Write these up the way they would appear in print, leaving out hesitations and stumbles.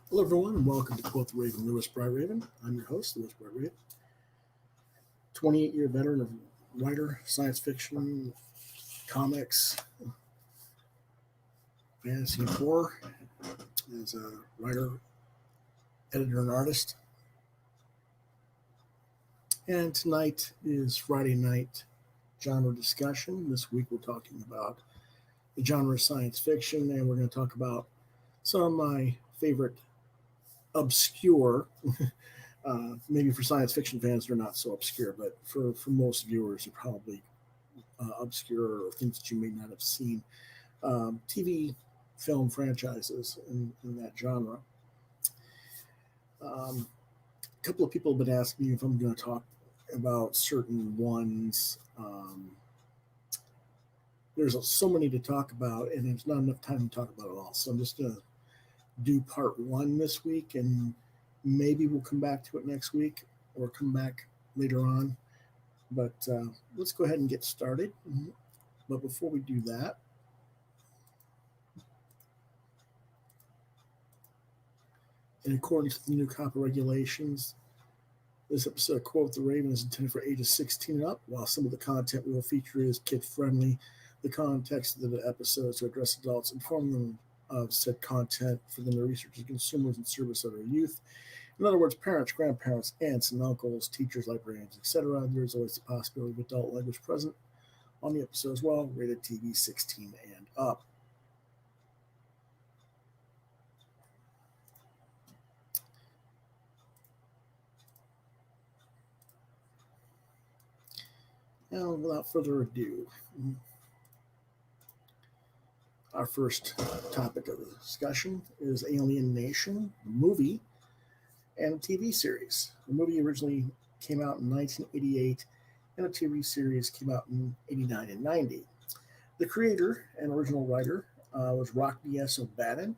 Hello, everyone, and welcome to Quoth Raven, Lewis Bright Raven. I'm your host, Lewis Bright Raven, 28-year veteran of writer, science fiction, comics, fantasy, and horror. As a writer, editor, and artist. And tonight is Friday night genre discussion. This week we're talking about the genre of science fiction, and we're going to talk about some of my favorite obscure maybe for science fiction fans, they're not so obscure, but for most viewers, they're probably obscure or things that you may not have seen. TV film franchises in that genre. A couple of people have been asking me if I'm going to talk about certain ones. There's so many to talk about, and there's not enough time to talk about it all. So I'm just going to do part one this week, and maybe we'll come back to it next week or come back later on. But let's go ahead and get started. But before we do that, in accordance with the new COPPA regulations, this episode of Quoth the Raven is intended for ages 16 and up. While some of the content we will feature is kid friendly, the context of the episodes to address adults, inform them of said content for them to research as consumers in service of their youth. In other words, parents, grandparents, aunts and uncles, teachers, librarians, etc. There is always the possibility of adult language present on the episode as well, rated TV 16 and up. Now, without further ado, our first topic of the discussion is Alien Nation, the movie and TV series. The movie originally came out in 1988, and the TV series came out in 89 and 90. The creator and original writer was Rockne S. O'Bannon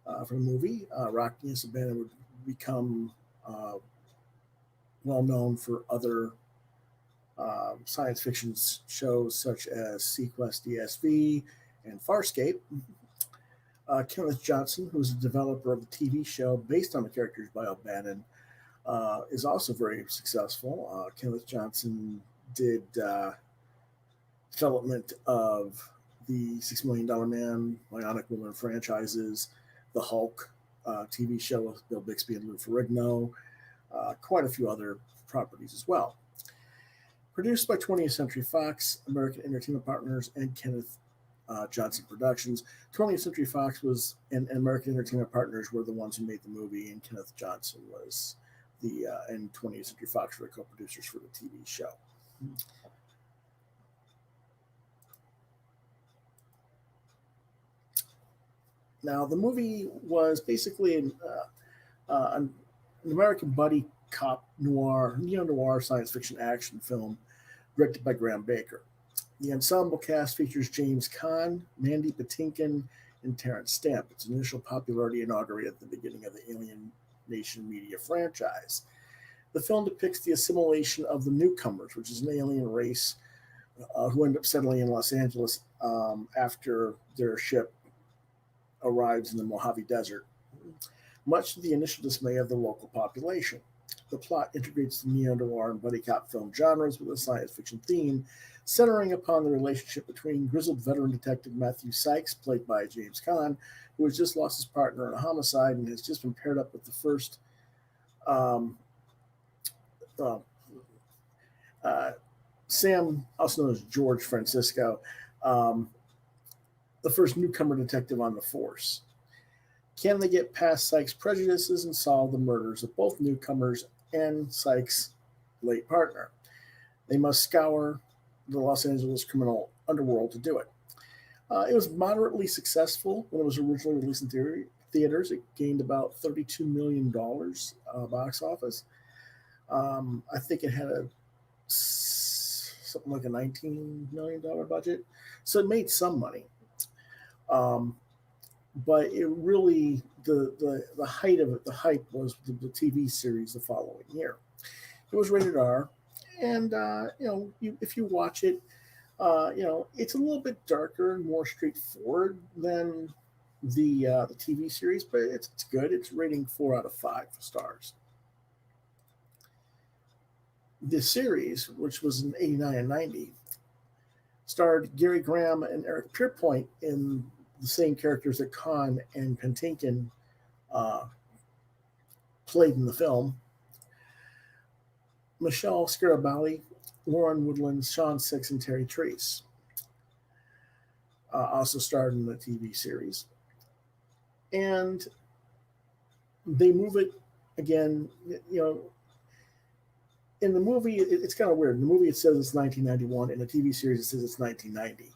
for the movie. Rockne S. O'Bannon would become well known for other science fiction shows such as Sequest DSV and Farscape. Kenneth Johnson, who's the developer of the TV show based on the characters by O'Bannon, is also very successful. Kenneth Johnson did development of the $6 Million Man, Bionic Woman franchises, the Hulk TV show with Bill Bixby and Lou Ferrigno, quite a few other properties as well. Produced by 20th Century Fox, American Entertainment Partners, and Kenneth Johnson Productions. 20th Century Fox was and American Entertainment Partners were the ones who made the movie, and Kenneth Johnson was and 20th Century Fox were the co-producers for the TV show. Now, the movie was basically an American buddy cop noir, neo-noir science fiction action film directed by Graham Baker. The ensemble cast features James Caan, Mandy Patinkin, and Terrence Stamp. Its initial popularity inaugurated at the beginning of the Alien Nation media franchise. The film depicts the assimilation of the newcomers, which is an alien race who end up settling in Los Angeles after their ship arrives in the Mojave Desert, much to the initial dismay of the local population. The plot integrates the neo-noir and buddy cop film genres with a science fiction theme, centering upon the relationship between grizzled veteran detective Matthew Sykes, played by James Caan, who has just lost his partner in a homicide and has just been paired up with the first Sam, also known as George Francisco, the first newcomer detective on the force. Can they get past Sykes' prejudices and solve the murders of both newcomers and Sykes' late partner? They must scour the Los Angeles criminal underworld to do it. It was moderately successful when it was originally released in theaters. It gained about $32 million box office. I think it had something like a $19 million budget. So it made some money. But it really the height of it, the hype was the TV series the following year. It was rated R, and if you watch it, it's a little bit darker and more straightforward than the TV series, but it's good. It's rating 4 out of 5 stars. The series, which was in '89 and '90, starred Gary Graham and Eric Pierpoint in the same characters that Khan and Pentinkin uh, played in the film. Michelle Scarabelli, Lauren Woodland, Sean Six, and Terry Treese also starred in the TV series. And they move it again, you know, in the movie, it's kind of weird. In the movie, it says it's 1991. In the TV series, it says it's 1990.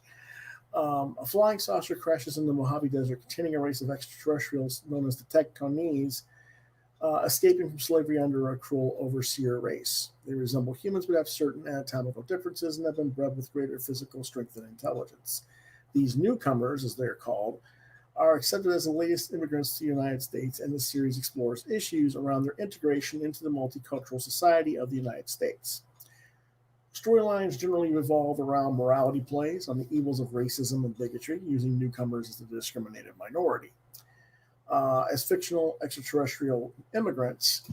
A flying saucer crashes in the Mojave Desert, containing a race of extraterrestrials known as the Tectonese, escaping from slavery under a cruel overseer race. They resemble humans but have certain anatomical differences and have been bred with greater physical strength and intelligence. These newcomers, as they're called, are accepted as the latest immigrants to the United States, and the series explores issues around their integration into the multicultural society of the United States. Storylines generally revolve around morality plays on the evils of racism and bigotry, using newcomers as the discriminated minority. As fictional extraterrestrial immigrants,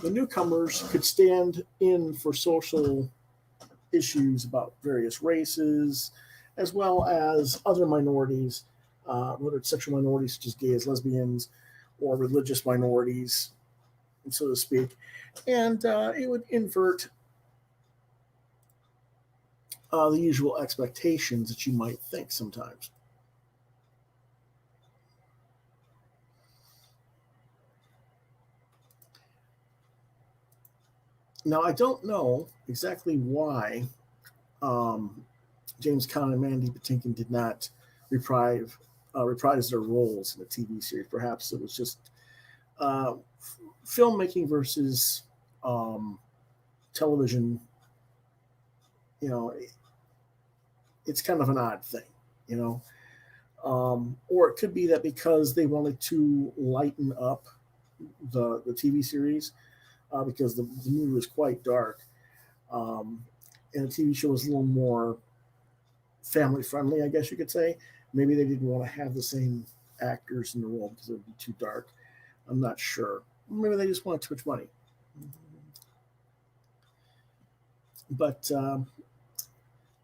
the newcomers could stand in for social issues about various races, as well as other minorities, whether it's sexual minorities such as gays, lesbians, or religious minorities, so to speak. And it would invert the usual expectations that you might think sometimes. Now, I don't know exactly why um, James Caan and Mandy Patinkin did not reprise their roles in the TV series. Perhaps it was just uh, filmmaking versus um, television. You know, it's kind of an odd thing, you know. Or it could be that because they wanted to lighten up the TV series, because the movie was quite dark, um, and the TV show was a little more family friendly, I guess you could say. Maybe they didn't want to have the same actors in the role because it would be too dark. I'm not sure. Maybe they just wanted too much money. But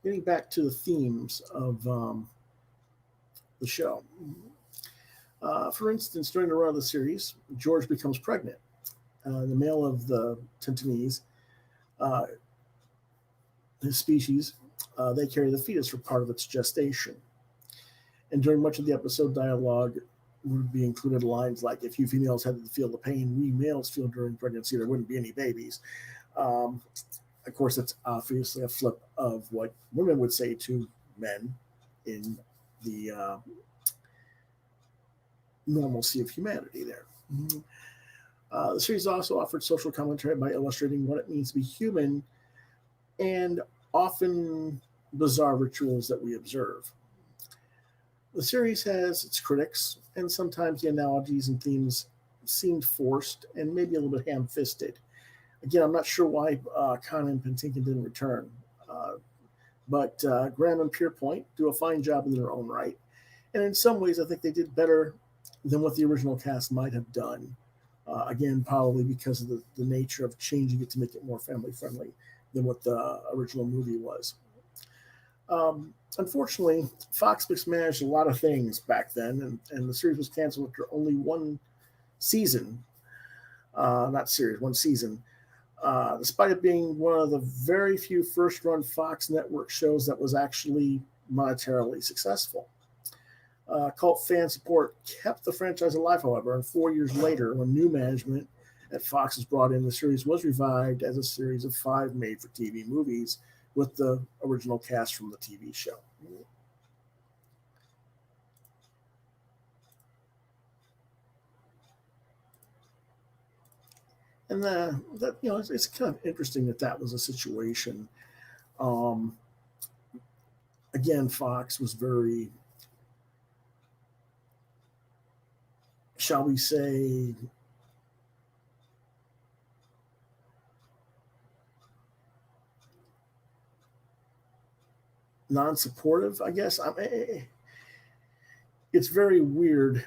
getting back to the themes of the show. For instance, during the run of the series, George becomes pregnant. The male of the Tentonese, uh, his species, they carry the fetus for part of its gestation. And during much of the episode, dialogue would be included lines like, if you females had to feel the pain we males feel during pregnancy, there wouldn't be any babies. Um, of course, that's obviously a flip of what women would say to men in the normalcy of humanity there. Mm-hmm. The series also offered social commentary by illustrating what it means to be human and often bizarre rituals that we observe. The series has its critics, and sometimes the analogies and themes seemed forced and maybe a little bit ham fisted. Again, I'm not sure why Khan and Pentinkin didn't return, uh, but Graham and Pierpoint do a fine job in their own right. And in some ways, I think they did better than what the original cast might have done. Again, probably because of the nature of changing it to make it more family friendly than what the original movie was. Unfortunately, Fox mismanaged a lot of things back then, and the series was canceled after only one season. Not series, one season. Despite it being one of the very few first run Fox network shows that was actually monetarily successful. Cult fan support kept the franchise alive, however, and 4 years later, when new management at Fox was brought in, the series was revived as a series of 5 made for TV movies with the original cast from the TV show. And that it's kind of interesting that that was a situation. Um, Again, Fox was very, shall we say, non-supportive, I guess. it's very weird.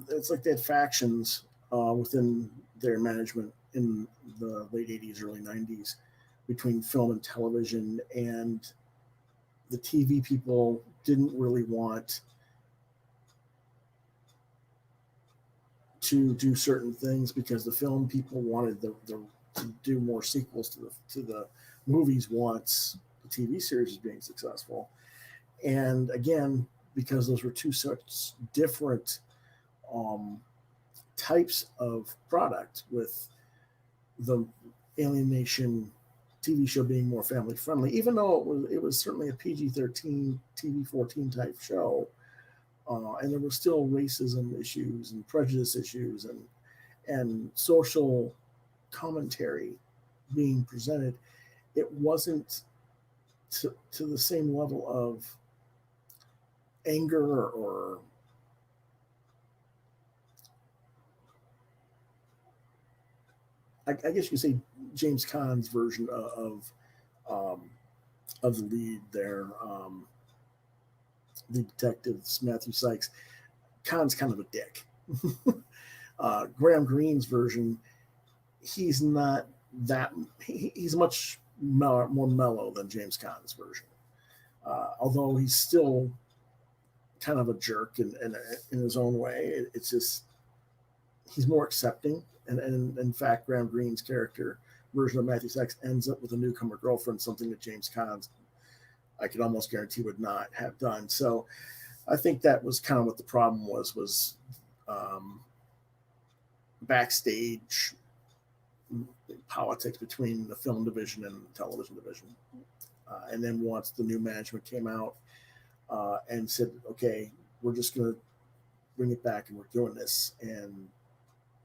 It's like they had factions within their management in the late 80s, early 90s between film and television. And the TV people didn't really want to do certain things because the film people wanted to do more sequels to the movies once the TV series was being successful. And again, because those were two such different um, types of product, with the Alien Nation TV show being more family friendly, even though it was certainly a PG-13 TV-14 type show, and there were still racism issues and prejudice issues and social commentary being presented. It wasn't to the same level of anger or I guess you could say James Caan's version um, of the lead there, the detective Matthew Sykes. Caan's kind of a dick. Graham Greene's version, he's not that. He's much more mellow than James Caan's version, although he's still kind of a jerk in his own way. It's just he's more accepting. And in fact, Graham Greene's character version of Matthew Sykes ends up with a newcomer girlfriend, something that James Caan's, I could almost guarantee, would not have done. So I think that was kind of what the problem was um, backstage politics between the film division and the television division. And then once the new management came out and said, okay, we're just going to bring it back and we're doing this. And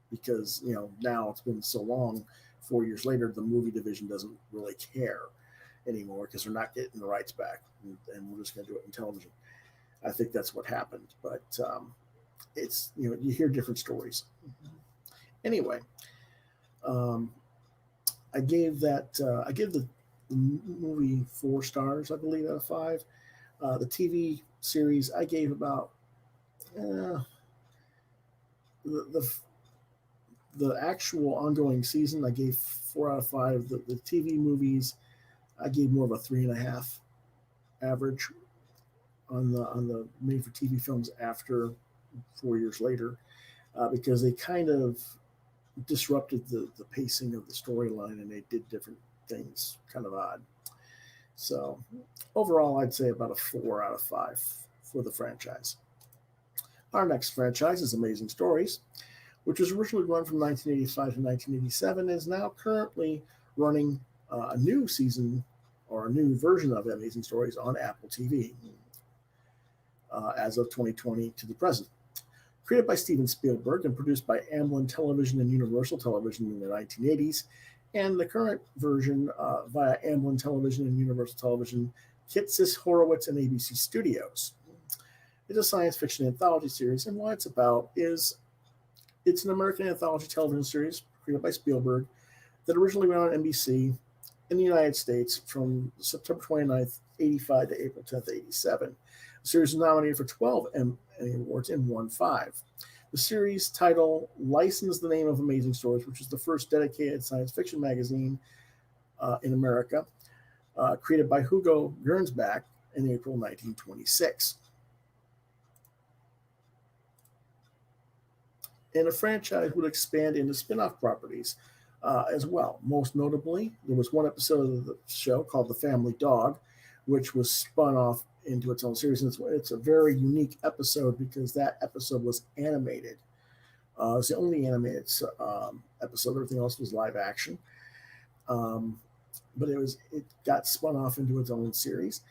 because, now it's been so long, 4 years later, the movie division doesn't really care anymore because they're not getting the rights back. And we're just going to do it in television. I think that's what happened. But it's, you hear different stories. Anyway, um, I gave the movie 4 stars, I believe, out of 5. The TV series I gave about the the actual ongoing season. I gave 4 out of 5. The TV movies I gave more of a 3.5 average on the made for TV films after 4 years later, because they kind of disrupted the pacing of the storyline and they did different things kind of odd. So overall, I'd say about a 4 out of 5 for the franchise. Our next franchise is Amazing Stories, which was originally run from 1985 to 1987, is now currently running a new season or a new version of Amazing Stories on Apple TV as of 2020 to the present. Created by Steven Spielberg and produced by Amblin Television and Universal Television in the 1980s, and the current version via Amblin Television and Universal Television, Kitsis, Horowitz, and ABC Studios. It's a science fiction anthology series, and what it's about is it's an American anthology television series created by Spielberg that originally ran on NBC in the United States from September 29th, 85 to April 10th, 87. The series was nominated for 12 Emmy Awards and won 5. The series title licensed the name of Amazing Stories, which is the first dedicated science fiction magazine in America, created by Hugo Gernsback in April 1926. And the franchise would expand into spin-off properties as well. Most notably, there was one episode of the show called The Family Dog, which was spun off into its own series. And it's a very unique episode because that episode was animated. It was the only animated episode. Everything else was live action. But it got spun off into its own series.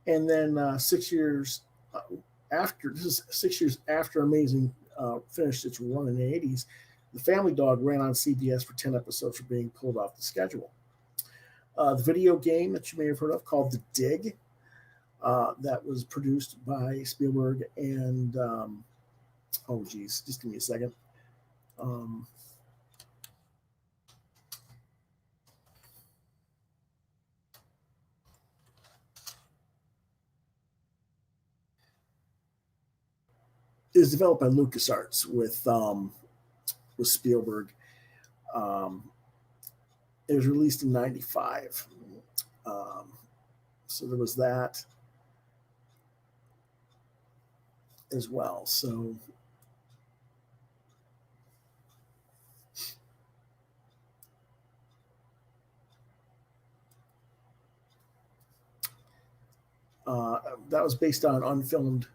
And then 6 years after, this is 6 years after Amazing finished its run in the 80s, The Family Dog ran on CBS for 10 episodes for being pulled off the schedule. The video game that you may have heard of called The Dig, that was produced by Spielberg and, oh geez, just give me a second. Um, It was developed by LucasArts with Spielberg. Um, it was released in '95. Um, so there was that as well. So uh, that was based on an unfilmed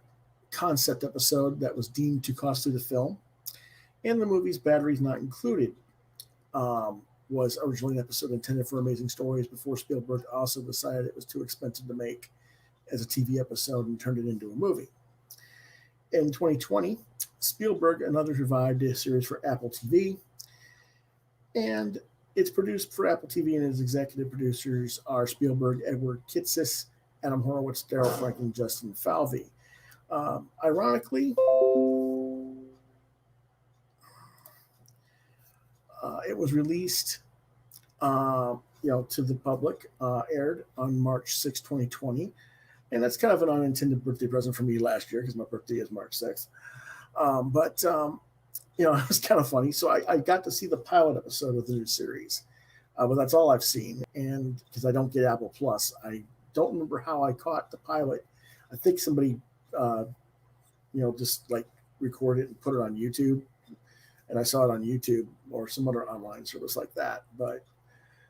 concept episode that was deemed too costly to film. And the movie's Batteries Not Included was originally an episode intended for Amazing Stories before Spielberg also decided it was too expensive to make as a TV episode and turned it into a movie. In 2020, Spielberg and others revived the series for Apple TV, and it's produced for Apple TV, and its executive producers are Spielberg, Edward Kitsis, Adam Horowitz, Daryl Frank, and Justin Falvey. Ironically, it was released, to the public, aired on March 6, 2020, and that's kind of an unintended birthday present for me last year because my birthday is March 6th. But it was kind of funny. So I got to see the pilot episode of the new series, but that's all I've seen. And because I don't get Apple Plus, I don't remember how I caught the pilot. I think somebody, just like recorded it and put it on YouTube, and I saw it on YouTube or some other online service like that. But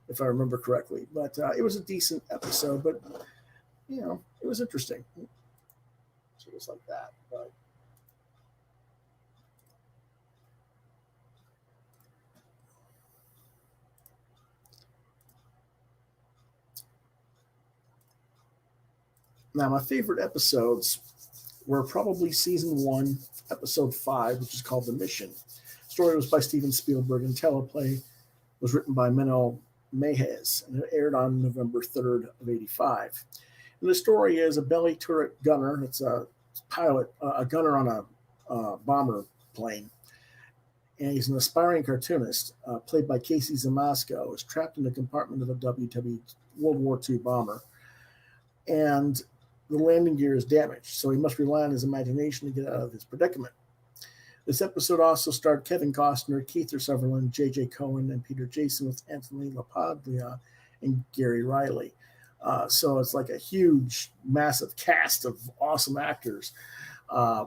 if I remember correctly, but it was a decent episode. But it was interesting. So it was like that. But now, my favorite episodes were probably season 1, episode 5, which is called The Mission. The story was by Steven Spielberg, and teleplay was written by Menno Mejez, and it aired on November 3rd of '85. And the story is a belly turret gunner, it's a pilot, a gunner on a bomber plane, and he's an aspiring cartoonist, played by Casey Zamasco, is trapped in the compartment of a World War II bomber. And the landing gear is damaged, so he must rely on his imagination to get out of his predicament. This episode also starred Kevin Costner, Keith Sutherland, J.J. Cohen, and Peter Jason, with Anthony LaPaglia and Gary Riley. So it's like a huge, massive cast of awesome actors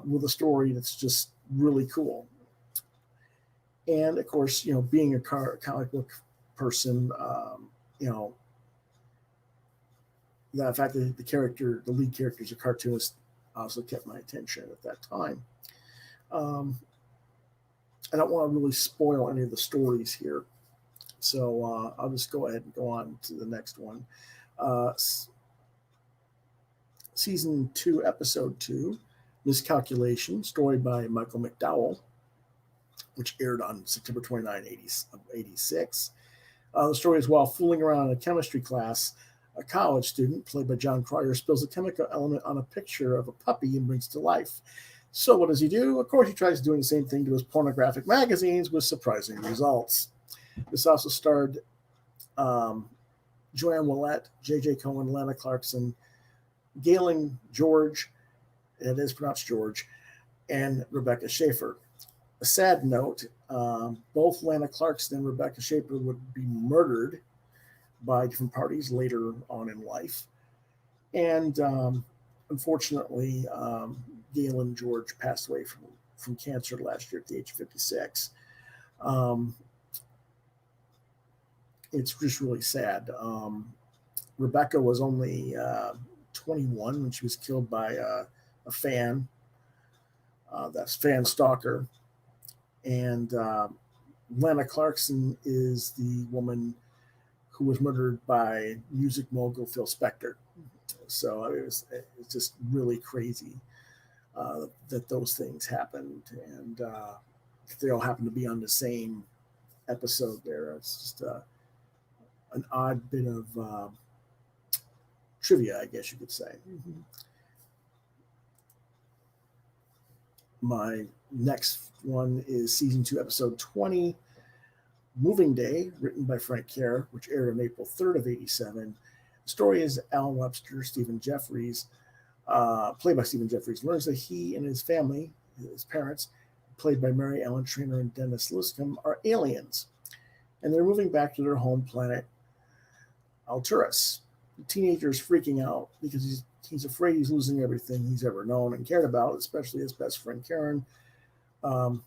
with a story that's just really cool. And of course, being a comic book person, the fact that the lead character is a cartoonist, also kept my attention at that time. I don't want to really spoil any of the stories here, so I'll just go ahead and go on to the next one. Season 2, Episode 2, Miscalculation, story by Michael McDowell, which aired on September 29, 86. The story is, while fooling around in a chemistry class, a college student, played by John Cryer, spills a chemical element on a picture of a puppy and brings it to life. So what does he do? Of course, he tries doing the same thing to his pornographic magazines with surprising results. This also starred Joanne Willett, J.J. Cohen, Lana Clarkson, Galen George, it is pronounced George, and Rebecca Schaefer. A sad note, both Lana Clarkson and Rebecca Schaefer would be murdered by different parties later on in life. And unfortunately, Galen George passed away from cancer last year at the age of 56. It's just really sad. Rebecca was only 21 when she was killed by a fan, that's fan stalker. And Lana Clarkson is the woman who was murdered by music mogul Phil Spector. So it's just really crazy that those things happened, and they all happen to be on the same episode there. It's just an odd bit of trivia, I guess you could say. Mm-hmm. My next one is season 2, episode 20, Moving Day, written by Frank Kerr, which aired on April 3rd of '87. The story is Alan Webster, Stephen Jeffries, played by Stephen Jeffries, learns that he and his family his parents, played by Mary Ellen Trainor and Dennis Liscombe, are aliens, and they're moving back to their home planet, Alturas. The teenager is freaking out because he's afraid he's losing everything he's ever known and cared about, especially his best friend Karen, um,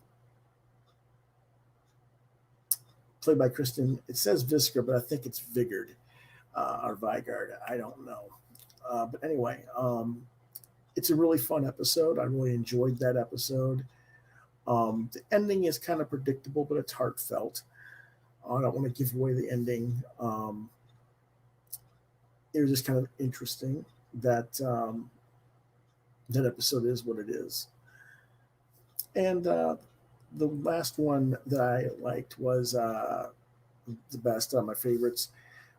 played by Kristen. It says Visker, but I think it's Vigard or Vigard. I don't know. But anyway, it's a really fun episode. I really enjoyed that episode. The ending is kind of predictable, but it's heartfelt. I don't want to give away the ending. It was just kind of interesting that that episode is what it is. And the last one that I liked was the best, my favorites,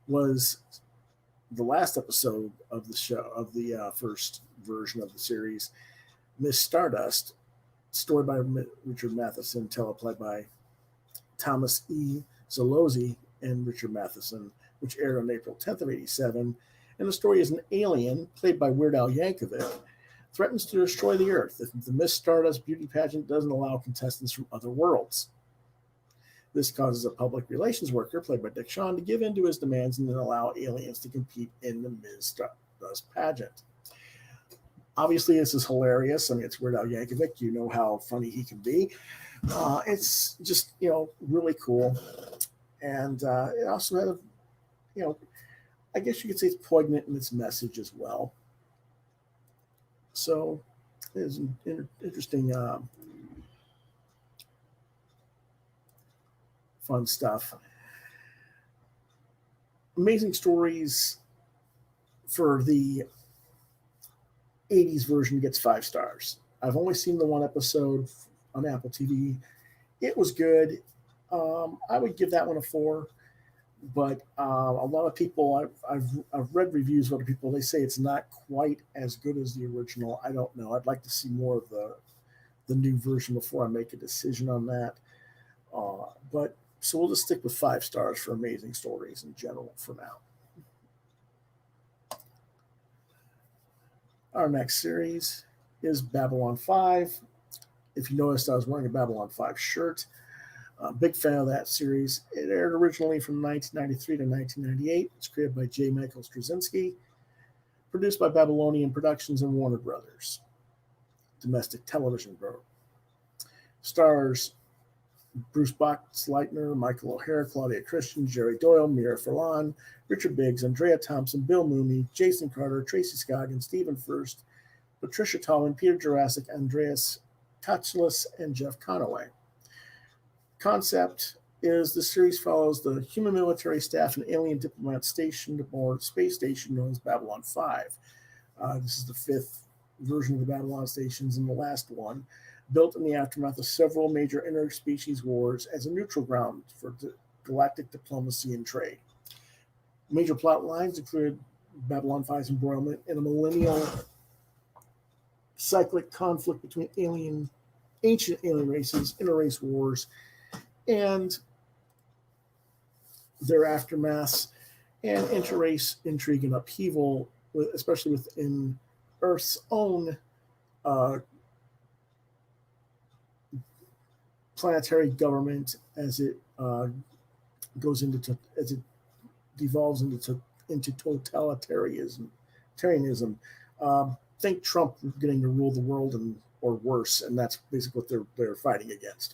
was the last episode of the show, of the first version of the series, Miss Stardust, story by Richard Matheson, teleplay by Thomas E. Zalozzi and Richard Matheson, which aired on April 10th of 87. And the story is an alien, played by Weird Al Yankovic, threatens to destroy the Earth if the Miss Stardust beauty pageant doesn't allow contestants from other worlds. This causes a public relations worker, played by Dick Shawn, to give in to his demands and then allow aliens to compete in the Miss Stardust pageant. Obviously, this is hilarious. I mean, it's Weird Al Yankovic. You know how funny he can be. It's just, really cool. And it also had I guess you could say it's poignant in its message as well. So it's an interesting, fun stuff. Amazing Stories for the 80s version gets 5 stars. I've only seen the one episode on Apple TV. It was good. I would give that one a 4. But a lot of people, I've read reviews of other people, they say it's not quite as good as the original. I don't know. I'd like to see more of the new version before I make a decision on that. But so we'll just stick with 5 stars for Amazing Stories in general for now. Our next series is Babylon 5. If you noticed, I was wearing a Babylon 5 shirt. Big fan of that series. It aired originally from 1993 to 1998. It's created by J. Michael Straczynski, produced by Babylonian Productions and Warner Brothers. Domestic television program. Stars Bruce Boxleitner, Michael O'Hara, Claudia Christian, Jerry Doyle, Mira Furlan, Richard Biggs, Andrea Thompson, Bill Mooney, Jason Carter, Tracy Scoggins, Stephen Furst, Patricia Tallman, Peter Jurassic, Andreas Katsulas, and Jeff Conaway. Concept is the series follows the human military staff and alien diplomats stationed aboard a space station known as Babylon 5. This is the 5th version of the Babylon stations and the last one, built in the aftermath of several major interspecies wars as a neutral ground for galactic diplomacy and trade. Major plot lines include Babylon 5's embroilment in a millennial cyclic conflict between ancient alien races, interrace wars, and their aftermaths, and interrace intrigue and upheaval, especially within Earth's own planetary government as it goes into as it devolves into totalitarianism. Think Trump getting to rule the world or worse, and that's basically what they're fighting against.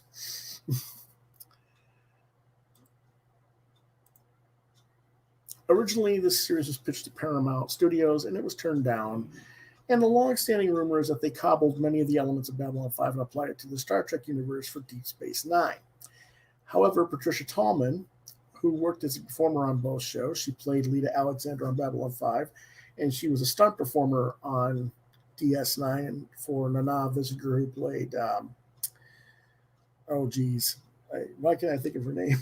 Originally, this series was pitched to Paramount Studios, and it was turned down. And the long-standing rumor is that they cobbled many of the elements of Babylon 5 and applied it to the Star Trek universe for Deep Space Nine. However, Patricia Tallman, who worked as a performer on both shows, she played Lita Alexander on Babylon 5, and she was a stunt performer on DS9 and for Nana Visitor, who played, why can't I think of her name?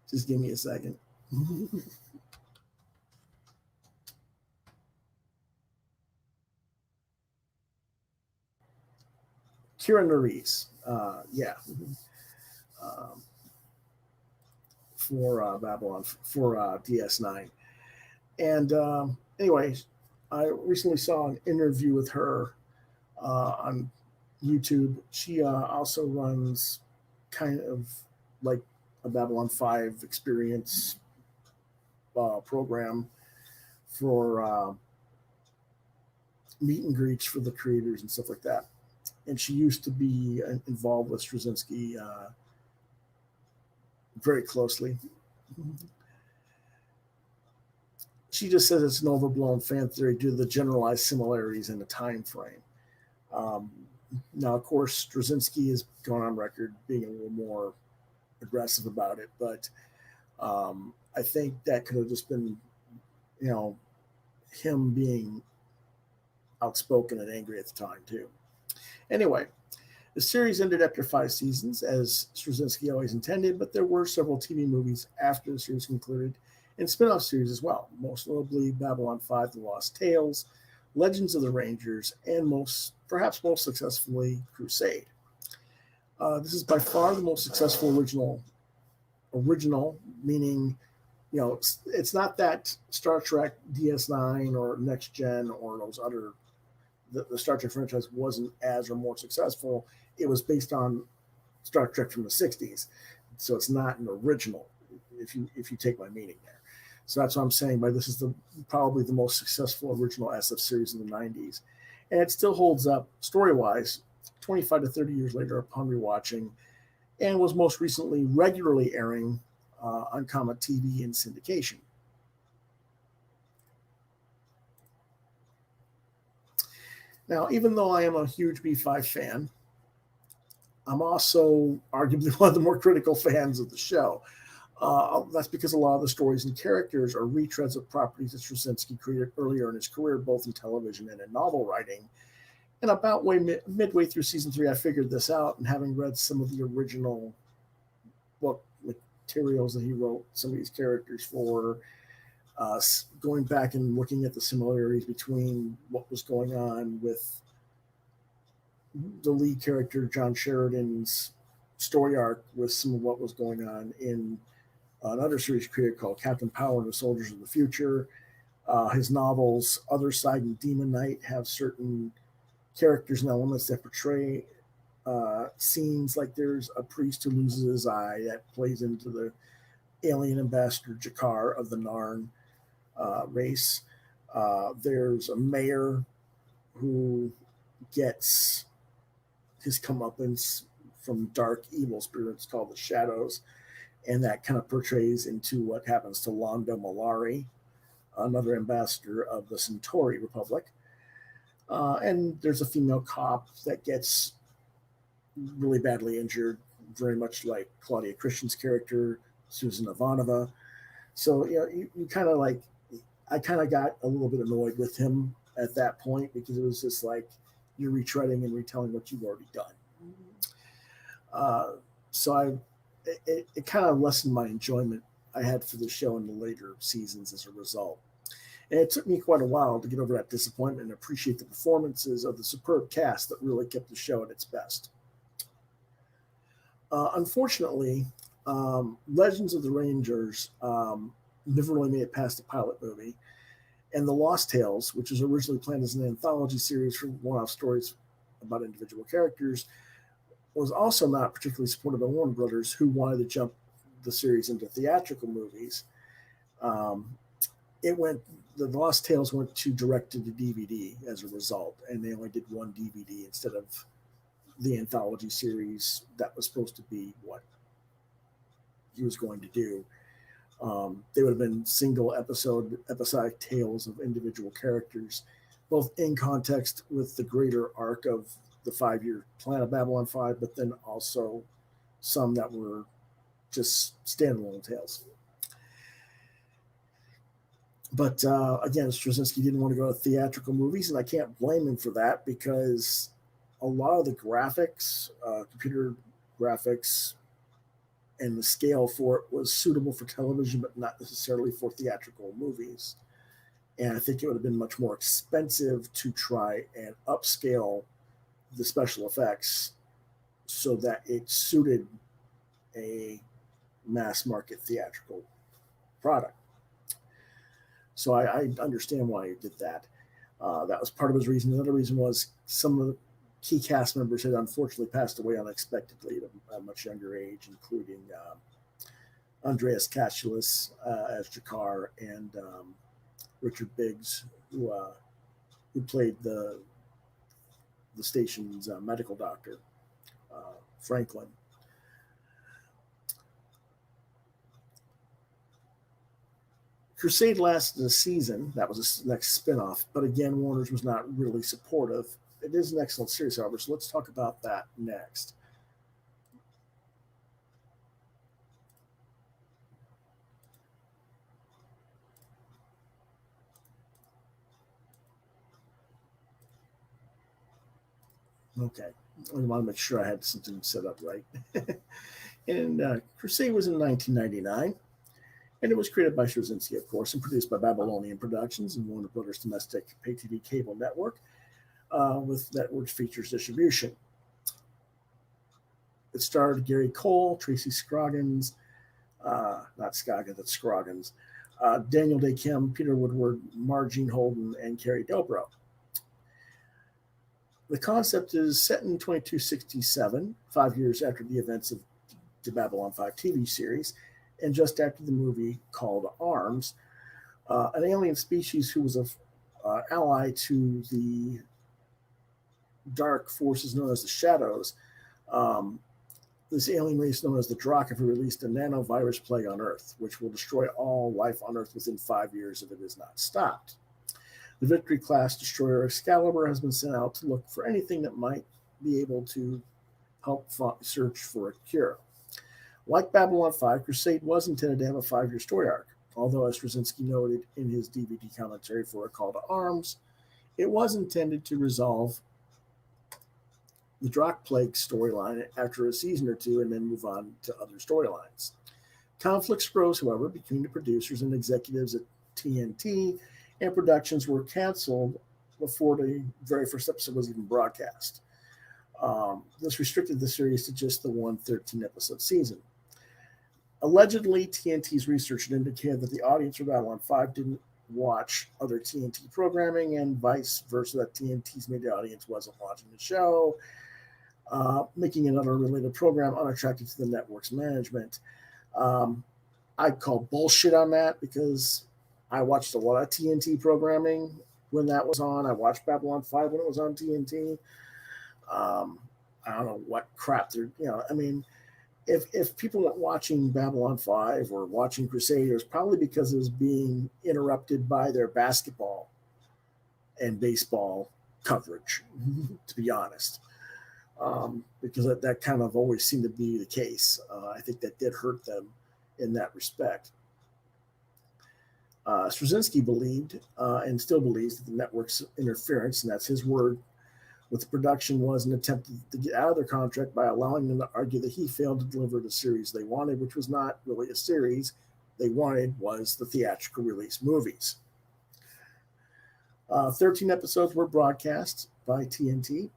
Just give me a second. Kira Nerys, for Babylon, for DS9. And anyway, I recently saw an interview with her on YouTube. She also runs kind of like a Babylon 5 experience program for meet and greets for the creators and stuff like that. And she used to be involved with Straczynski very closely. She just says it's an overblown fan theory due to the generalized similarities in the time frame. Um, Now, of course, Straczynski has gone on record being a little more aggressive about it, but I think that could have just been, you know, him being outspoken and angry at the time too. Anyway, the series ended after 5 seasons, as Straczynski always intended, but there were several TV movies after the series concluded and spin-off series as well, most notably Babylon 5, The Lost Tales, Legends of the Rangers, and perhaps most successfully, Crusade. This is by far the most successful original, meaning, it's not that Star Trek DS9 or Next Gen or those other, the Star Trek franchise wasn't as or more successful. It was based on Star Trek from the 60s. So it's not an original, if you take my meaning there. So that's what I'm saying by this is probably the most successful original SF series in the 90s. And it still holds up story-wise 25 to 30 years later upon rewatching, and was most recently regularly airing on Comet TV and syndication. Now, even though I am a huge B5 fan, I'm also arguably one of the more critical fans of the show. That's because a lot of the stories and characters are retreads of properties that Straczynski created earlier in his career, both in television and in novel writing. And about midway through season 3, I figured this out, and having read some of the original book materials that he wrote some of these characters for, going back and looking at the similarities between what was going on with the lead character, John Sheridan's story arc, with some of what was going on in another series created called Captain Power and the Soldiers of the Future. His novels, Other Side and Demon Knight, have certain characters and elements that portray scenes like there's a priest who loses his eye that plays into the alien ambassador Jakar of the Narn race. There's a mayor who gets his comeuppance from dark evil spirits called the Shadows, and that kind of portrays into what happens to Londo Mollari, another ambassador of the Centauri Republic. And there's a female cop that gets really badly injured, very much like Claudia Christian's character, Susan Ivanova. So, you kind of like, I kind of got a little bit annoyed with him at that point, because it was just like you're retreading and retelling what you've already done. So it kind of lessened my enjoyment I had for the show in the later seasons as a result. And it took me quite a while to get over that disappointment and appreciate the performances of the superb cast that really kept the show at its best. Unfortunately, Legends of the Rangers never really made it past the pilot movie. And The Lost Tales, which was originally planned as an anthology series for one-off stories about individual characters, was also not particularly supported by Warner Brothers, who wanted to jump the series into theatrical movies. The Lost Tales went to direct to DVD as a result, and they only did one DVD instead of the anthology series that was supposed to be what he was going to do. They would have been single episodic tales of individual characters, both in context with the greater arc of the 5-year plan of Babylon 5, but then also some that were just standalone tales. But again, Straczynski didn't want to go to theatrical movies, and I can't blame him for that, because a lot of the graphics, computer graphics, and the scale for it was suitable for television, but not necessarily for theatrical movies. And I think it would have been much more expensive to try and upscale the special effects so that it suited a mass market theatrical product. So I understand why he did that. That was part of his reason. Another reason was some of the key cast members had unfortunately passed away unexpectedly at a much younger age, including Andreas Katsulas as Jakar and Richard Biggs, who played the station's medical doctor, Franklin. Crusade lasted a season. That was the next spinoff, but again, Warner's was not really supportive. It is an excellent series, however, so let's talk about that next. Okay, I want to make sure I had something set up right. And Crusade was in 1999, and it was created by Straczynski, of course, and produced by Babylonian Productions and Warner Brothers' domestic pay TV cable network with network features distribution. It starred Gary Cole, Tracy Scroggins, not Scoggins, that's Scroggins, Daniel Day Kim, Peter Woodward, Margene Holden, and Carrie Dobro. The concept is set in 2267, 5 years after the events of the Babylon 5 TV series, and just after the movie called Arms. An alien species who was an ally to the dark forces known as the Shadows. This alien race known as the Drakh have released a nanovirus plague on Earth, which will destroy all life on Earth within 5 years if it is not stopped. The Victory-class destroyer Excalibur has been sent out to look for anything that might be able to help search for a cure. Like Babylon 5, Crusade was intended to have a 5-year story arc, although, as Straczynski noted in his DVD commentary for A Call to Arms, it was intended to resolve the Drakh Plague storyline after a season or two and then move on to other storylines. Conflicts rose, however, between the producers and executives at TNT, and productions were canceled before the very first episode was even broadcast. This restricted the series to just the one 13-episode season. Allegedly, TNT's research had indicated that the audience for Babylon 5 didn't watch other TNT programming, and vice versa, that TNT's media audience wasn't watching the show, making another related program unattractive to the network's management. I'd call bullshit on that because I watched a lot of TNT programming when that was on. I watched Babylon 5 when it was on TNT. I don't know what crap they're, I mean, if people weren't watching Babylon 5 or watching Crusaders, probably because it was being interrupted by their basketball and baseball coverage, to be honest. Because that kind of always seemed to be the case. I think that did hurt them in that respect. Straczynski believed and still believes that the network's interference, and that's his word, with the production was an attempt to get out of their contract by allowing them to argue that he failed to deliver the series they wanted, which was not really a series. They wanted was the theatrical release movies. 13 episodes were broadcast by TNT,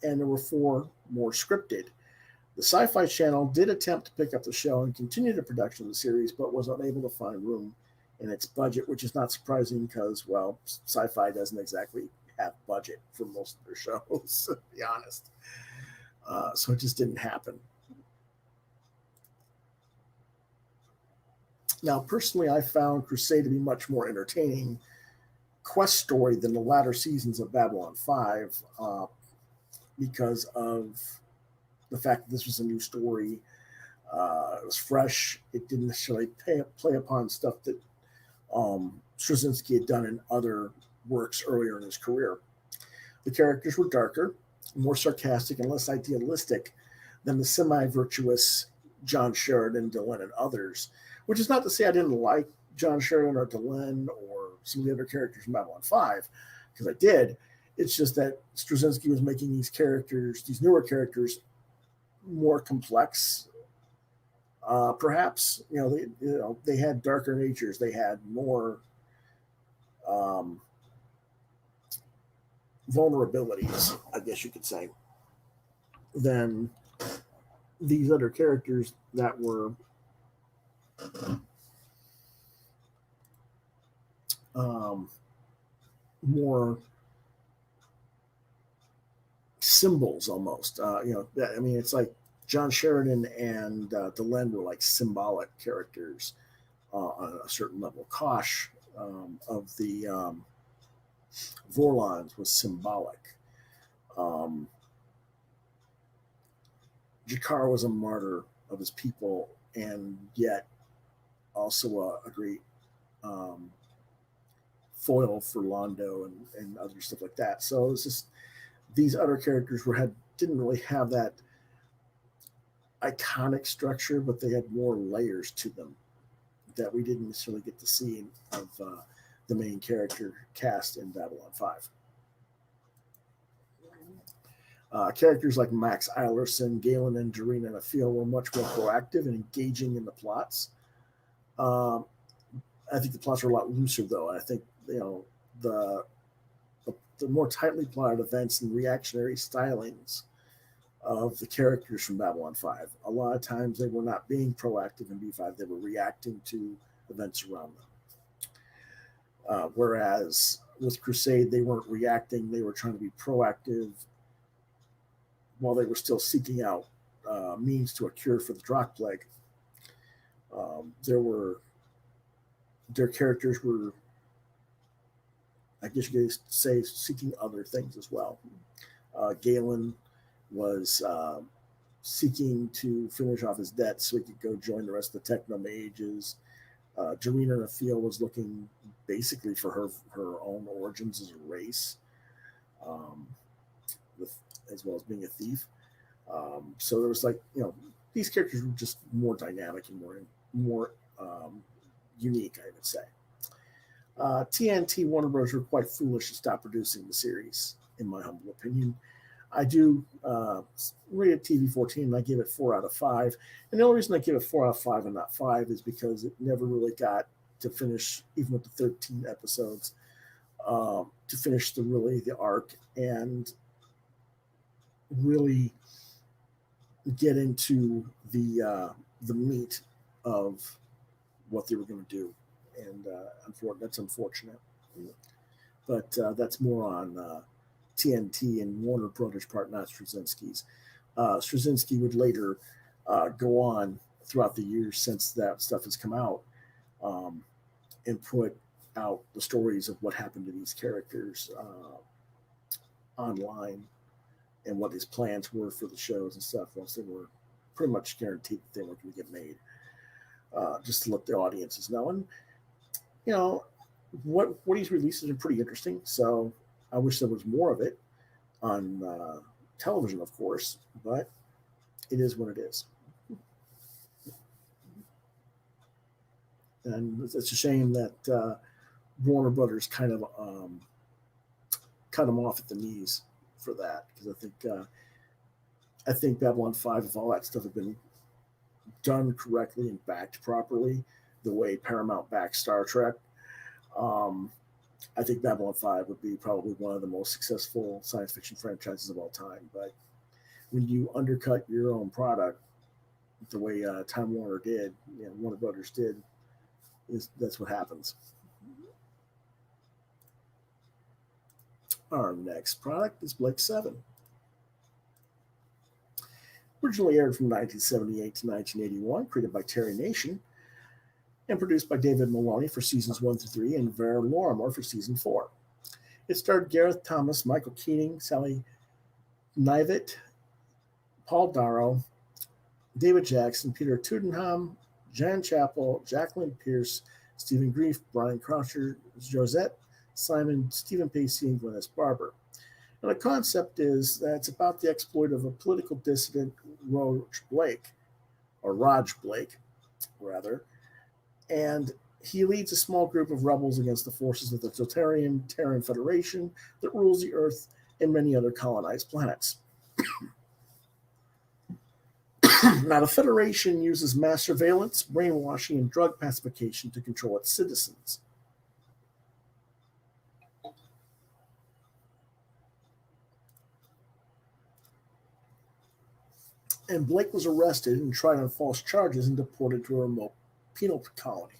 and there were 4 more scripted. The Sci-Fi Channel did attempt to pick up the show and continue the production of the series, but was unable to find room in its budget, which is not surprising because, well, Sci-Fi doesn't exactly have budget for most of their shows, to be honest. So it just didn't happen. Now, personally, I found Crusade to be much more entertaining quest story than the latter seasons of Babylon 5 because of the fact that this was a new story. It was fresh. It didn't necessarily play upon stuff that Straczynski had done in other works earlier in his career. The characters were darker, more sarcastic, and less idealistic than the semi-virtuous John Sheridan, Delenn, and others, which is not to say I didn't like John Sheridan or Delenn or some of the other characters from Babylon 5, because I did. It's just that Straczynski was making these characters, these newer characters, more complex. Perhaps they had darker natures. They had more vulnerabilities, I guess you could say, than these other characters that were more symbols almost. I mean, it's like John Sheridan and Delenn were like symbolic characters on a certain level. Kosh of the Vorlons was symbolic. Um, Jakar was a martyr of his people, and yet also a great um, foil for Londo and other stuff like that. So it's just these other characters didn't really have that iconic structure, but they had more layers to them that we didn't necessarily get to see of the main character cast in Babylon 5. Characters like Max Eilerson, Galen, and Dorina Nafil were much more proactive and engaging in the plots. Um, I think the plots are a lot looser, though. I think the the more tightly plotted events and reactionary stylings of the characters from Babylon 5. A lot of times they were not being proactive in B5, they were reacting to events around them. Whereas with Crusade, they weren't reacting, they were trying to be proactive while they were still seeking out means to a cure for the Drakh Plague. Their characters were, I guess you could say, seeking other things as well. Galen was seeking to finish off his debts so he could go join the rest of the Techno Mages. Jarena Nafil was looking basically for her own origins as a race, as well as being a thief. So there was these characters were just more dynamic and more unique, I would say. TNT Warner Bros. Were quite foolish to stop producing the series, in my humble opinion. I do rate it TV 14, and I give it 4 out of 5. And the only reason I give it 4 out of 5 and not 5 is because it never really got to finish, even with the 13 episodes, to finish the arc and really get into the meat of what they were going to do. And that's unfortunate. But that's more on TNT and Warner Brothers' part, not Straczynski's. Straczynski would later go on throughout the years since that stuff has come out and put out the stories of what happened to these characters online and what his plans were for the shows and stuff once they were pretty much guaranteed that they weren't going to get made, just to let the audiences know. And what he's released is pretty interesting. So I wish there was more of it on television, of course, but it is what it is. And it's a shame that Warner Brothers kind of cut him off at the knees for that, because I think Babylon 5, if all that stuff had been done correctly and backed properly, the way Paramount backed Star Trek, I think Babylon 5 would be probably one of the most successful science fiction franchises of all time. But when you undercut your own product the way Time Warner did, Warner Brothers did, that's what happens. Our next product is Blake 7. Originally aired from 1978 to 1981, created by Terry Nation, and produced by David Maloney for seasons 1 through 3 and Vera Lorimer for season 4. It starred Gareth Thomas, Michael Keating, Sally Knivet, Paul Darrow, David Jackson, Peter Tuddenham, Jan Chappell, Jacqueline Pierce, Stephen Grief, Brian Croucher, Josette, Simon, Stephen Pacey, and Glennis Barber. And the concept is that it's about the exploit of a political dissident, Raj Blake, rather, and he leads a small group of rebels against the forces of the totalitarian Terran Federation that rules the Earth and many other colonized planets. Now, the Federation uses mass surveillance, brainwashing, and drug pacification to control its citizens. And Blake was arrested and tried on false charges and deported to a remote penal colony.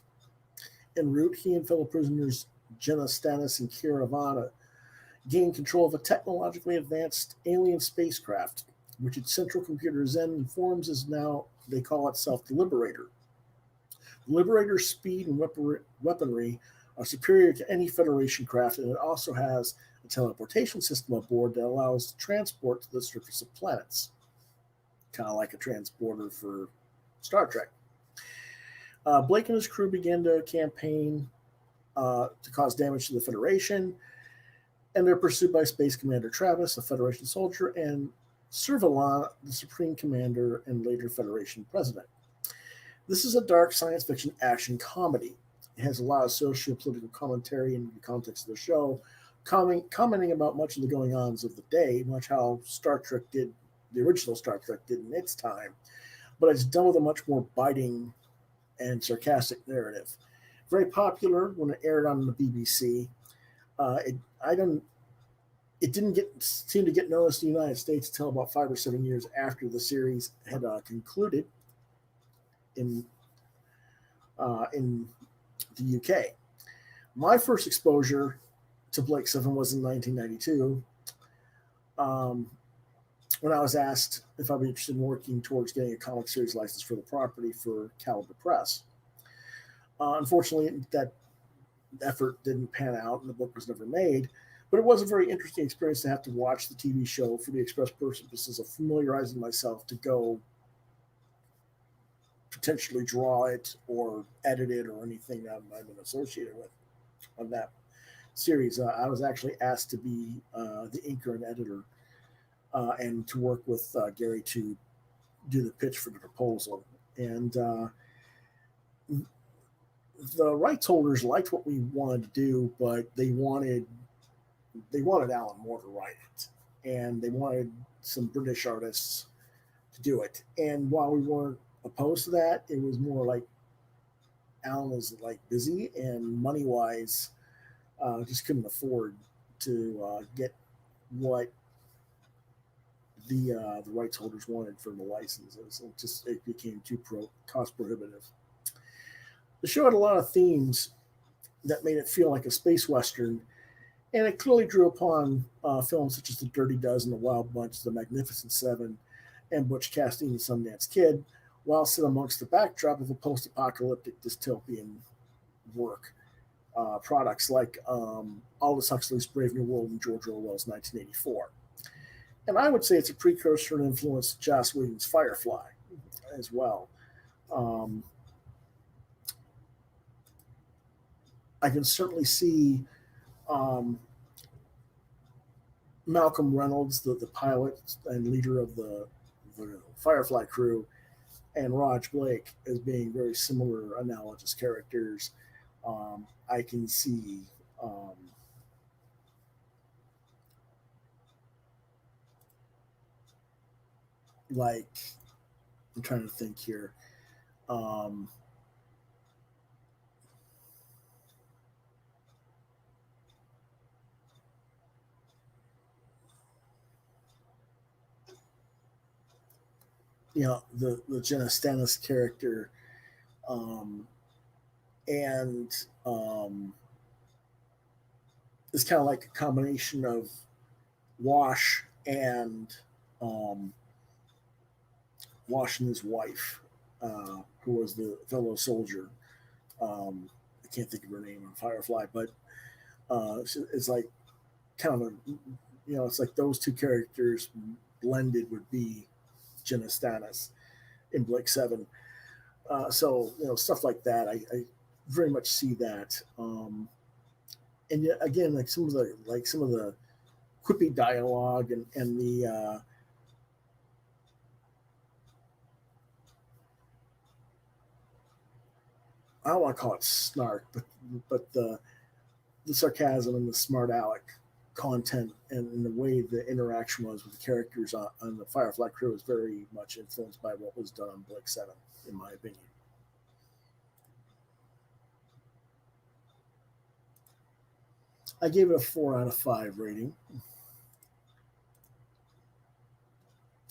En route, he and fellow prisoners Jenna Stannis and Kira Vana gain control of a technologically advanced alien spacecraft, which its central computer Zen informs is now, they call itself the Liberator. The Liberator's speed and weaponry are superior to any Federation craft, and it also has a teleportation system aboard that allows transport to the surface of planets, kind of like a transporter for Star Trek. Blake and his crew began to campaign to cause damage to the Federation, and they're pursued by Space Commander Travis, a Federation soldier, and Servalan, the Supreme Commander and later Federation President. This is a dark science fiction action comedy. It has a lot of socio-political commentary in the context of the show, commenting about much of the going-ons of the day, much how Star Trek did, the original Star Trek did in its time, but it's done with a much more biting and sarcastic narrative. Very popular when it aired on the BBC. It I don't it didn't get seem to get noticed in the United States until about 5 or 7 years after the series had concluded in in the UK. My first exposure to Blake Seven was in 1992, um, when I was asked if I'd be interested in working towards getting a comic series license for the property for Caliber Press. Unfortunately, that effort didn't pan out and the book was never made. But it was a very interesting experience to have to watch the TV show for the express purposes of familiarizing myself to go potentially draw it or edit it or anything that I've been associated with on that series. I was actually asked to be the inker and editor and to work with Gary to do the pitch for the proposal. And the rights holders liked what we wanted to do, but they wanted Alan Moore to write it, and they wanted some British artists to do it. And while we weren't opposed to that, it was more like Alan was like busy and money wise, just couldn't afford to get what the rights holders wanted for the licenses. It became too cost prohibitive. The show had a lot of themes that made it feel like a space western, and it clearly drew upon films such as The Dirty Dozen, The Wild Bunch, The Magnificent Seven, and Butch Cassidy and the Sundance Kid, while set amongst the backdrop of a post-apocalyptic dystopian work. Products like Aldous Huxley's Brave New World and George Orwell's 1984. And I would say it's a precursor and influence to Joss Whedon's Firefly as well. Um, I can certainly see um, Malcolm Reynolds, the pilot and leader of the Firefly crew, and Raj Blake as being very similar, analogous characters. I can see like I'm trying to think here. Um, the Jenna Stannis character, um, and it's kind of like a combination of Wash and um, Wash and his wife, who was the fellow soldier. I can't think of her name on Firefly, but it's like kind of it's like those two characters blended would be Jenna Stannis in Blake Seven. So stuff like that. I very much see that. And yet again, like some of the quippy dialogue and the I don't want to call it snark, but the sarcasm and the smart aleck content and the way the interaction was with the characters on the Firefly crew is very much influenced by what was done on Blake Seven, in my opinion. I gave it a 4 out of 5 rating,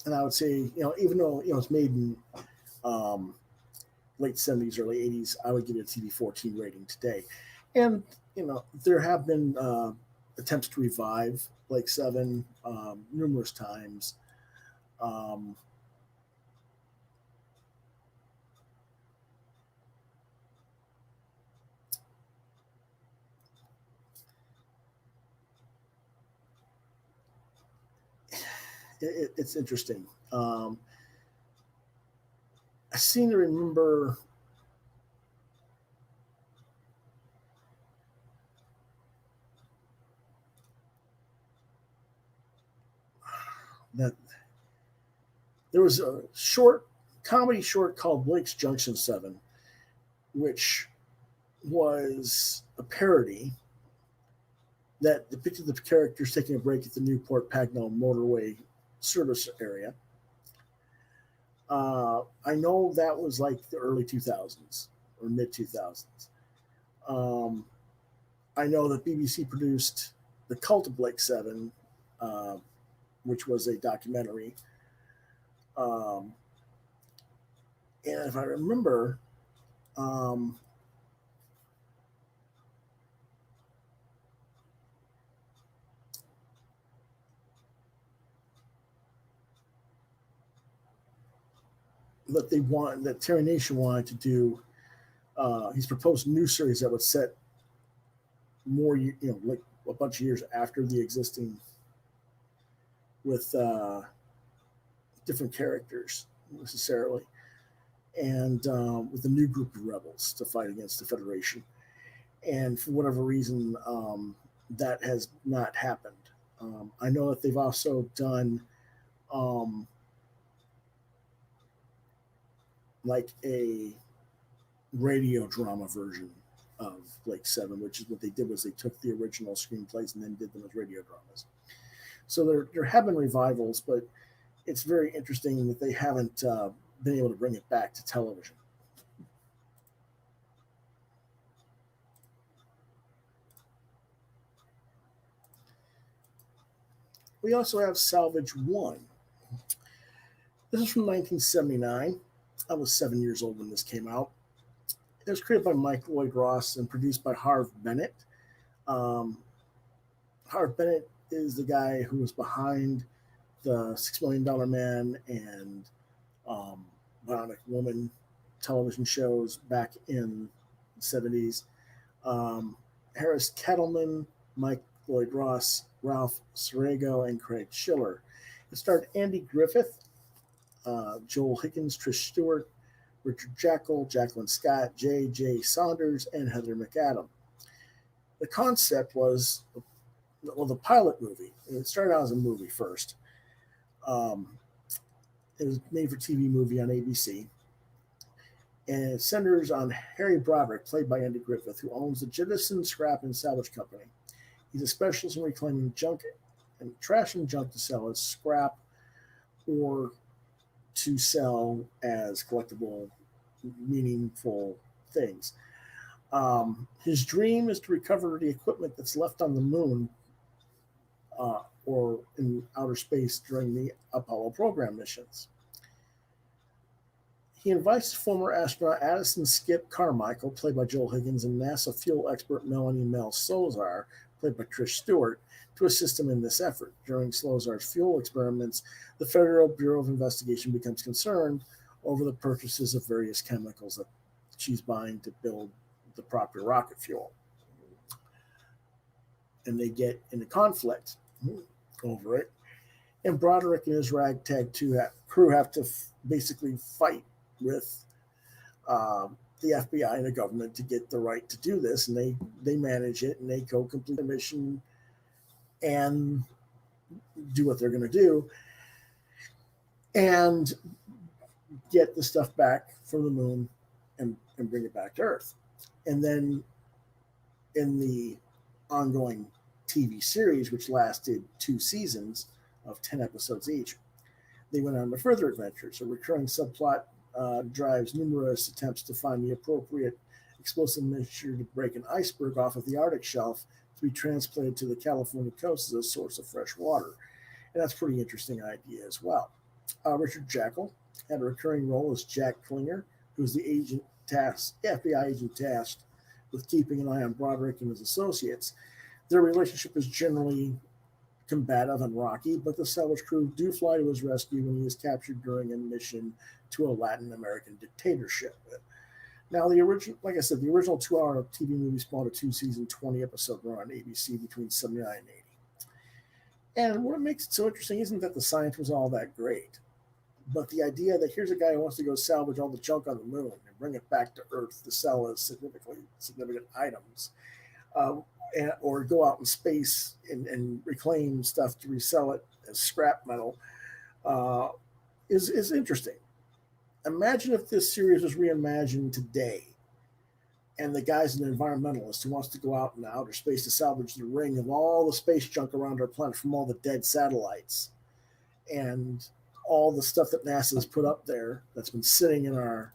and I would say even though it's made in um, late 70s, early 80s, I would give it a TV 14 rating today. And there have been attempts to revive Blake Seven numerous times. Um, it's interesting. I seem to remember that there was a short comedy short called Blake's Junction 7, which was a parody that depicted the characters taking a break at the Newport Pagnell motorway service area. I know that was like the early 2000s or mid 2000s. Um, I know that BBC produced The Cult of Blake Seven, uh, which was a documentary. Um, and if I remember, um, that Terry Nation wanted to do. He's proposed a new series that would set more, like a bunch of years after the existing, with different characters necessarily, and with a new group of rebels to fight against the Federation. And for whatever reason, that has not happened. I know that they've also done um, like a radio drama version of Blake Seven, which is what they did was they took the original screenplays and then did them as radio dramas. So there have been revivals, but it's very interesting that they haven't been able to bring it back to television. We also have Salvage One. This is from 1979. I was 7 years old when this came out. It was created by Mike Lloyd Ross and produced by Harve Bennett. Um, Harve Bennett is the guy who was behind the $6 Million Man and um, Bionic Woman television shows back in the 70s. Harris Kettleman, Mike Lloyd Ross, Ralph Serrego, and Craig Schiller. It starred Andy Griffith, Joel Higgins, Trish Stewart, Richard Jackal, Jacqueline Scott, J.J. Saunders, and Heather McAdam. The concept was, well, the pilot movie. It started out as a movie first. Um, it was made for TV movie on ABC. And it centers on Harry Broderick, played by Andy Griffith, who owns the Jettison Scrap and Salvage Company. He's a specialist in reclaiming junk and trash and junk to sell as scrap or to sell as collectible, meaningful things. His dream is to recover the equipment that's left on the moon or in outer space during the Apollo program missions. He invites former astronaut Addison Skip Carmichael, played by Joel Higgins, and NASA fuel expert Melanie Mel Slozar, played by Trish Stewart, to assist him in this effort. During Slozar's fuel experiments, the Federal Bureau of Investigation becomes concerned over the purchases of various chemicals that she's buying to build the proper rocket fuel. And they get in a conflict over it. And Broderick and his ragtag crew have to basically fight with the FBI and the government to get the right to do this. And they manage it, and they go complete the mission and do what they're going to do and get the stuff back from the moon and bring it back to Earth. And then in the ongoing TV series, which lasted 2 seasons of 10 episodes each, they went on to further adventures. A recurring subplot drives numerous attempts to find the appropriate explosive mixture to break an iceberg off of the Arctic shelf to be transplanted to the California coast as a source of fresh water. And that's a pretty interesting idea as well. Richard Jackal had a recurring role as Jack Klinger, who's the FBI agent tasked with keeping an eye on Broderick and his associates. Their relationship is generally combative and rocky, but the salvage crew do fly to his rescue when he is captured during a mission to a Latin American dictatorship. Now, the original, like I said, the original 2-hour TV movie spawned a 2-season, 20-episode run on ABC between 79 and 80. And what makes it so interesting isn't that the science was all that great, but the idea that here's a guy who wants to go salvage all the junk on the moon and bring it back to Earth to sell as significant items, or go out in space and reclaim stuff to resell it as scrap metal, is interesting. Imagine if this series was reimagined today, and the guy's an environmentalist who wants to go out in outer space to salvage the ring of all the space junk around our planet from all the dead satellites and all the stuff that NASA has put up there that's been sitting in our,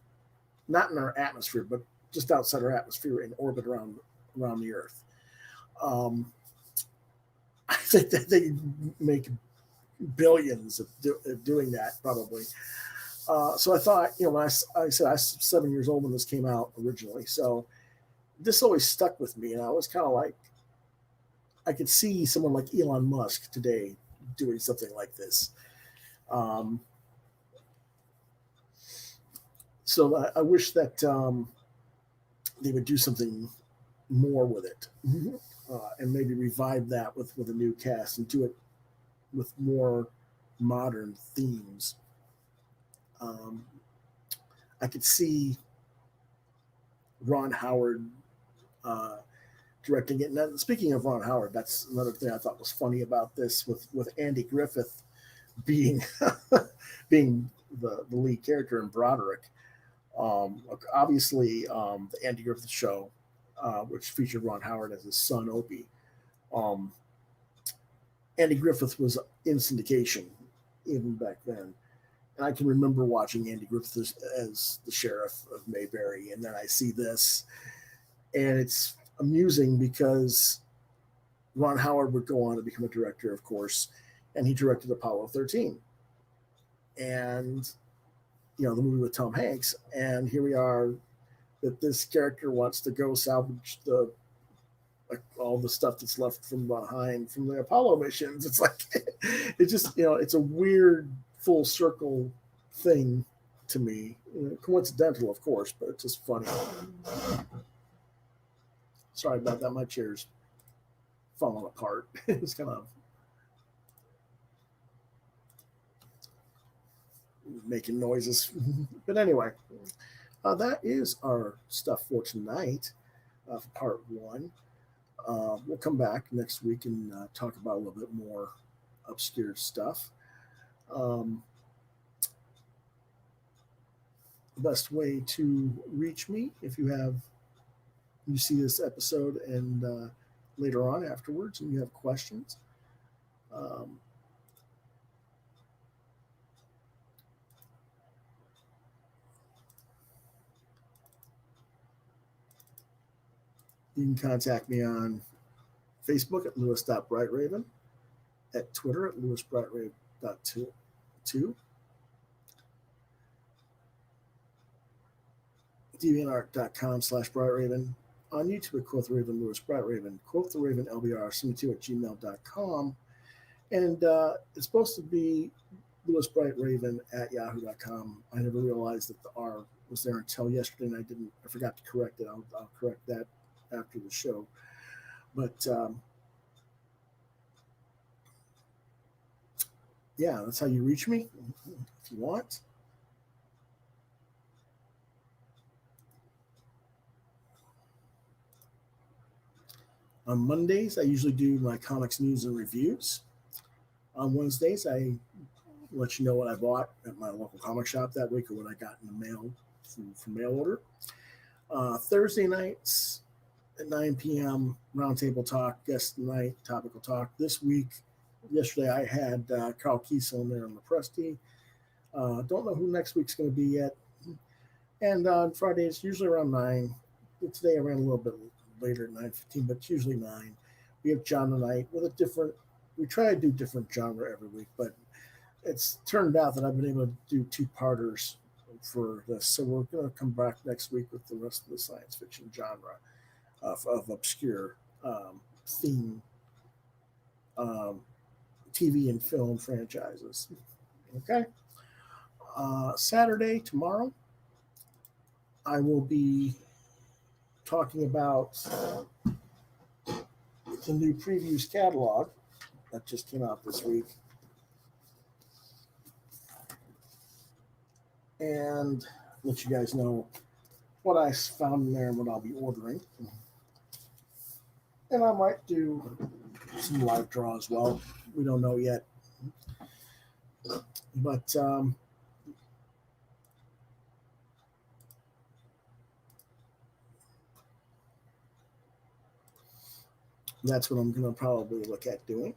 not in our atmosphere, but just outside our atmosphere in orbit around the Earth. I think that they make billions of doing that probably. So I thought, when I said I was 7 years old when this came out originally, so this always stuck with me, and I was kind of like, I could see someone like Elon Musk today doing something like this. So I wish that they would do something more with it, and maybe revive that with a new cast and do it with more modern themes. I could see Ron Howard directing it. And speaking of Ron Howard, that's another thing I thought was funny about this with Andy Griffith being being the lead character in Broderick. Obviously, the Andy Griffith show, which featured Ron Howard as his son Opie. Andy Griffith was in syndication even back then. And I can remember watching Andy Griffith as the sheriff of Mayberry, and then I see this, and it's amusing because Ron Howard would go on to become a director, of course, and he directed Apollo 13, and the movie with Tom Hanks. And here we are, that this character wants to go salvage all the stuff that's left from behind from the Apollo missions. It's like it's just it's a weird full circle thing to me. Coincidental, of course, but it's just funny. Sorry about that. My chair's falling apart. It's kind of making noises. But anyway, that is our stuff for tonight, for part one. We'll come back next week and talk about a little bit more obscure stuff. The best way to reach me, if you see this episode and later on afterwards and you have questions, you can contact me on Facebook at Lewis.BrightRaven, at Twitter at LewisBrightRaven.2, DeviantArt.com/BrightRaven, on YouTube at Quoth the Raven, Lewis Brightraven, Quoth the Raven LBR72 at gmail.com, and it's supposed to be Lewis Brightraven at yahoo.com. I never realized that the R was there until yesterday, and I forgot to correct it. I'll correct that after the show. But yeah, that's how you reach me if you want. On Mondays, I usually do my comics news and reviews. On Wednesdays, I let you know what I bought at my local comic shop that week or what I got in the mail from mail order. Thursday nights at 9 p.m., roundtable talk, guest night, topical talk. Yesterday I had Carl Kiesel in there on the press team. Don't know who next week's going to be yet. And on Fridays, usually around 9. Today I ran a little bit later at 9:15, but it's usually 9. We have genre night with we try to do different genre every week, but it's turned out that I've been able to do 2-parters for this. So we're going to come back next week with the rest of the science fiction genre. of obscure theme um, TV and film franchises. Okay. Saturday, tomorrow, I will be talking about the new previews catalog that just came out this week. And let you guys know what I found in there and what I'll be ordering. And I might do some live draw as well. We don't know yet. But that's what I'm going to probably look at doing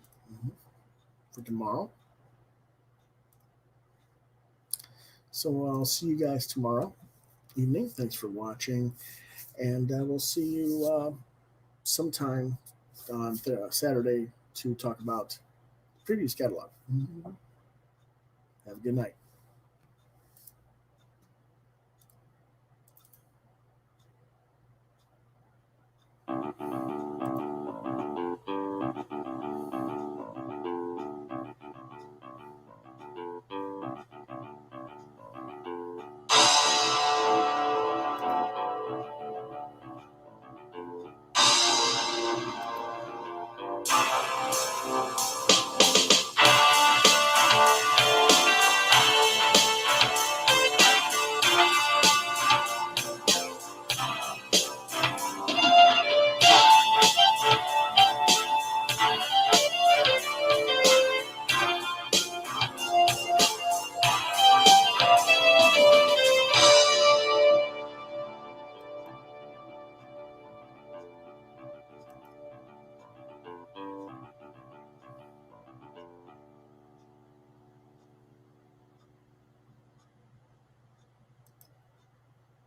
for tomorrow. So I'll see you guys tomorrow evening. Thanks for watching. And we'll see you sometime on Saturday to talk about the previews catalog. Have a good night.